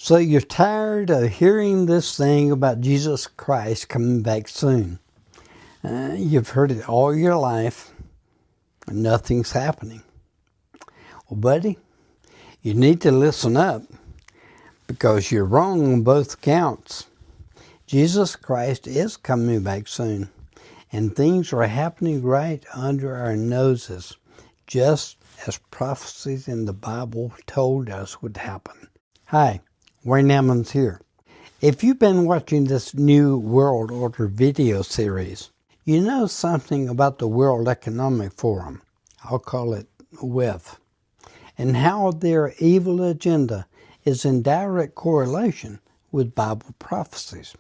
So you're tired of hearing this thing about Jesus Christ coming back soon. You've heard it all your life, and nothing's happening. Well, buddy, you need to listen up, because you're wrong on both counts. Jesus Christ is coming back soon, and things are happening right under our noses, just as prophecies in the Bible told us would happen. Hi, Wayne Emmons here. If you've been watching this New World Order video series, you know something about the World Economic Forum. I'll call it WEF. And how their evil agenda is in direct correlation with Bible prophecies.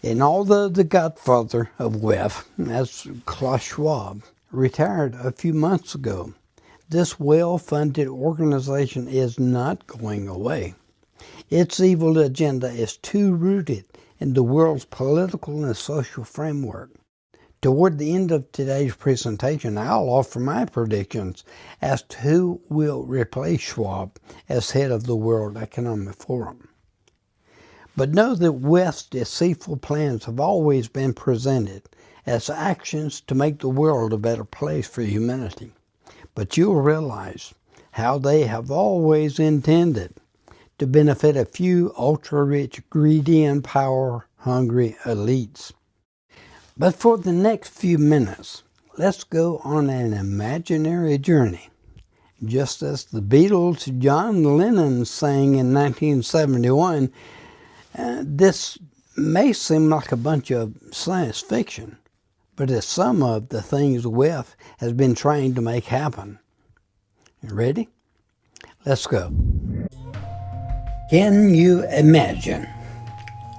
And although the godfather of WEF, that's Klaus Schwab, retired a few months ago, this well-funded organization is not going away. Its evil agenda is too rooted in the world's political and social framework. Toward the end of today's presentation, I'll offer my predictions as to who will replace Schwab as head of the World Economic Forum. But know that WEF's deceitful plans have always been presented as actions to make the world a better place for humanity. But you'll realize how they have always intended to benefit a few ultra-rich, greedy, and power-hungry elites. But for the next few minutes, let's go on an imaginary journey. Just as the Beatles' John Lennon sang in 1971, this may seem like a bunch of science fiction, but it's some of the things WEF has been trying to make happen. You ready? Let's go. Can you imagine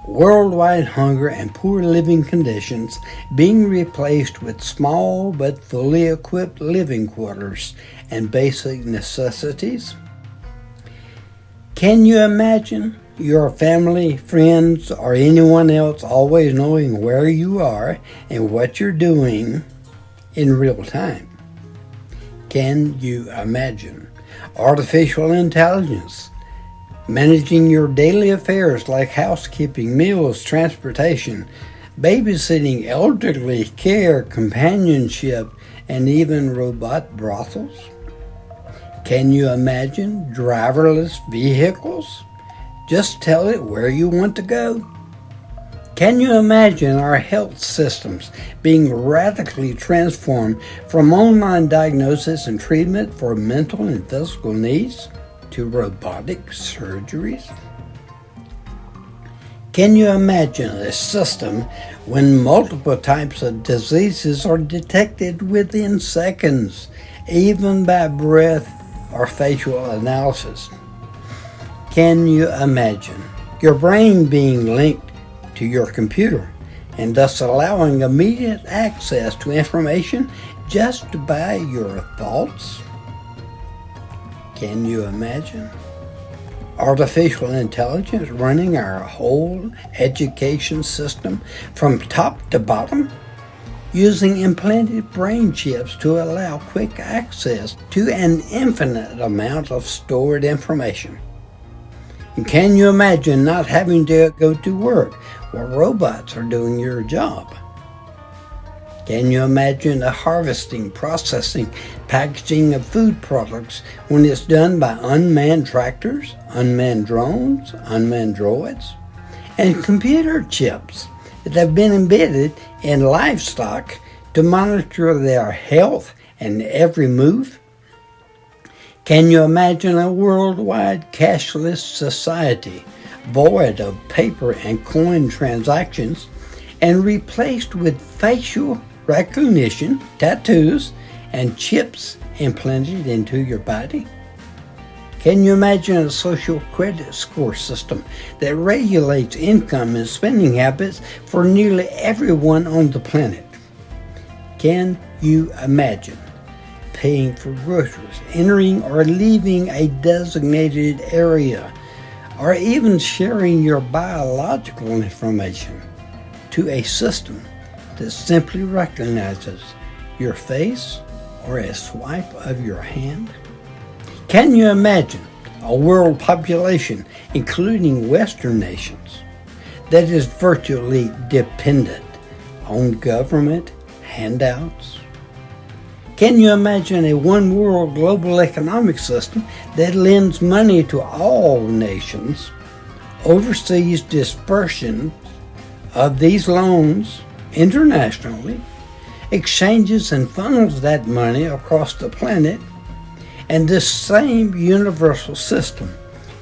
worldwide hunger and poor living conditions being replaced with small but fully equipped living quarters and basic necessities? Can you imagine your family, friends, or anyone else always knowing where you are and what you're doing in real time? Can you imagine artificial intelligence managing your daily affairs like housekeeping, meals, transportation, babysitting, elderly care, companionship, and even robot brothels? Can you imagine driverless vehicles? Just tell it where you want to go. Can you imagine our health systems being radically transformed from online diagnosis and treatment for mental and physical needs to robotic surgeries? Can you imagine a system when multiple types of diseases are detected within seconds, even by breath or facial analysis? Can you imagine your brain being linked to your computer and thus allowing immediate access to information just by your thoughts? Can you imagine artificial intelligence running our whole education system from top to bottom, using implanted brain chips to allow quick access to an infinite amount of stored information? And can you imagine not having to go to work while robots are doing your job? Can you imagine the harvesting, processing, packaging of food products when it's done by unmanned tractors, unmanned drones, unmanned droids, and computer chips that have been embedded in livestock to monitor their health and every move? Can you imagine a worldwide cashless society void of paper and coin transactions and replaced with facial recognition, tattoos, and chips implanted into your body? Can you imagine a social credit score system that regulates income and spending habits for nearly everyone on the planet? Can you imagine paying for groceries, entering or leaving a designated area, or even sharing your biological information to a system that simply recognizes your face or a swipe of your hand? Can you imagine a world population, including Western nations, that is virtually dependent on government handouts? Can you imagine a one-world global economic system that lends money to all nations, oversees dispersion of these loans internationally, exchanges and funnels that money across the planet, and this same universal system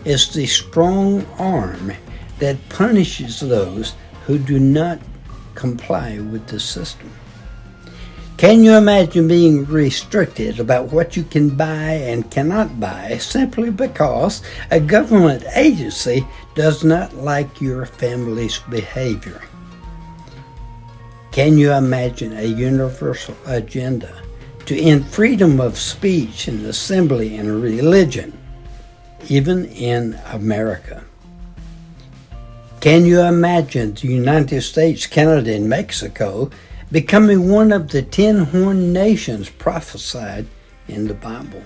is the strong arm that punishes those who do not comply with the system? Can you imagine being restricted about what you can buy and cannot buy simply because a government agency does not like your family's behavior? Can you imagine a universal agenda to end freedom of speech and assembly and religion, even in America? Can you imagine the United States, Canada, and Mexico becoming one of the 10 horned nations prophesied in the Bible?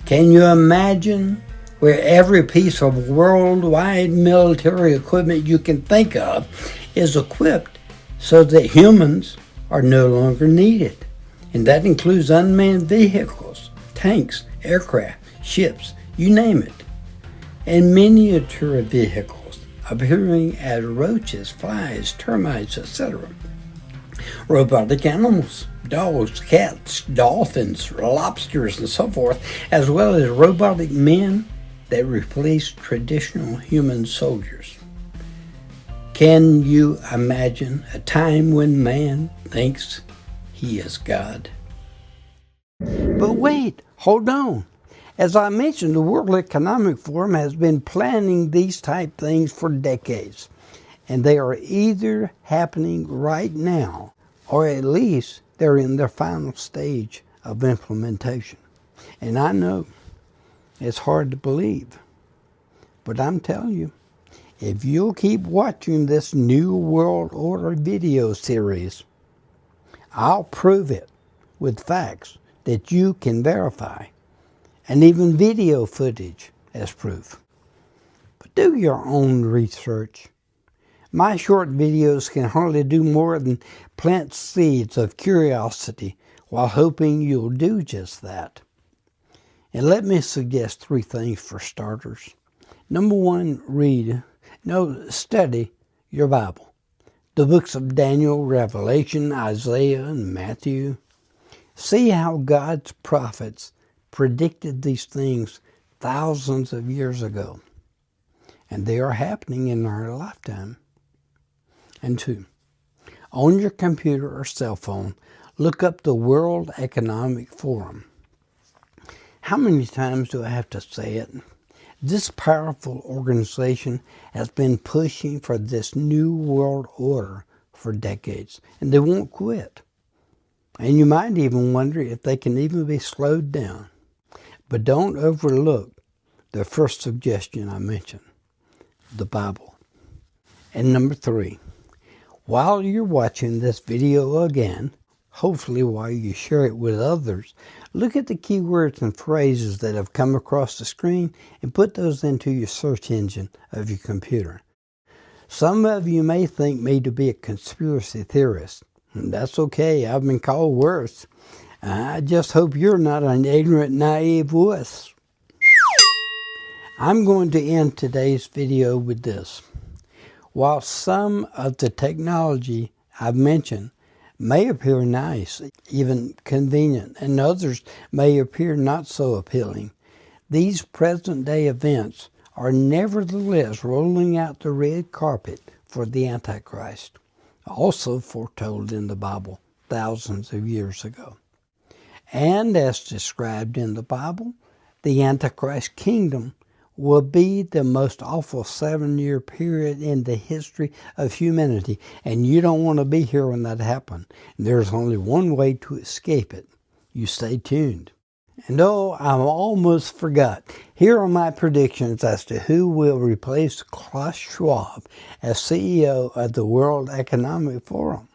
Can you imagine where every piece of worldwide military equipment you can think of is equipped so that humans are no longer needed? And that includes unmanned vehicles, tanks, aircraft, ships, you name it, and miniature vehicles appearing as roaches, flies, termites, etc. Robotic animals, dogs, cats, dolphins, lobsters, and so forth, as well as robotic men that replace traditional human soldiers. Can you imagine a time when man thinks he is God? But wait, hold on. As I mentioned, the World Economic Forum has been planning these type things for decades, and they are either happening right now, or at least they're in their final stage of implementation. And I know it's hard to believe, but I'm telling you, if you'll keep watching this New World Order video series, I'll prove it with facts that you can verify, and even video footage as proof. But do your own research. My short videos can hardly do more than plant seeds of curiosity while hoping you'll do just that. And let me suggest 3 things for starters. Number 1, study your Bible. The books of Daniel, Revelation, Isaiah, and Matthew. See how God's prophets predicted these things thousands of years ago. And they are happening in our lifetime. And 2, on your computer or cell phone, look up the World Economic Forum. How many times do I have to say it? This powerful organization has been pushing for this new world order for decades, and they won't quit. And you might even wonder if they can even be slowed down. But don't overlook the first suggestion I mentioned, the Bible. And number 3, while you're watching this video again, hopefully while you share it with others, look at the keywords and phrases that have come across the screen and put those into your search engine of your computer. Some of you may think me to be a conspiracy theorist. That's okay, I've been called worse. I just hope you're not an ignorant, naive wuss. I'm going to end today's video with this. While some of the technology I've mentioned may appear nice, even convenient, and others may appear not so appealing, these present-day events are nevertheless rolling out the red carpet for the Antichrist, also foretold in the Bible thousands of years ago. And as described in the Bible, the Antichrist kingdom will be the most awful 7-year period in the history of humanity. And you don't want to be here when that happens. There's only one way to escape it. You stay tuned. And oh, I almost forgot. Here are my predictions as to who will replace Klaus Schwab as CEO of the World Economic Forum.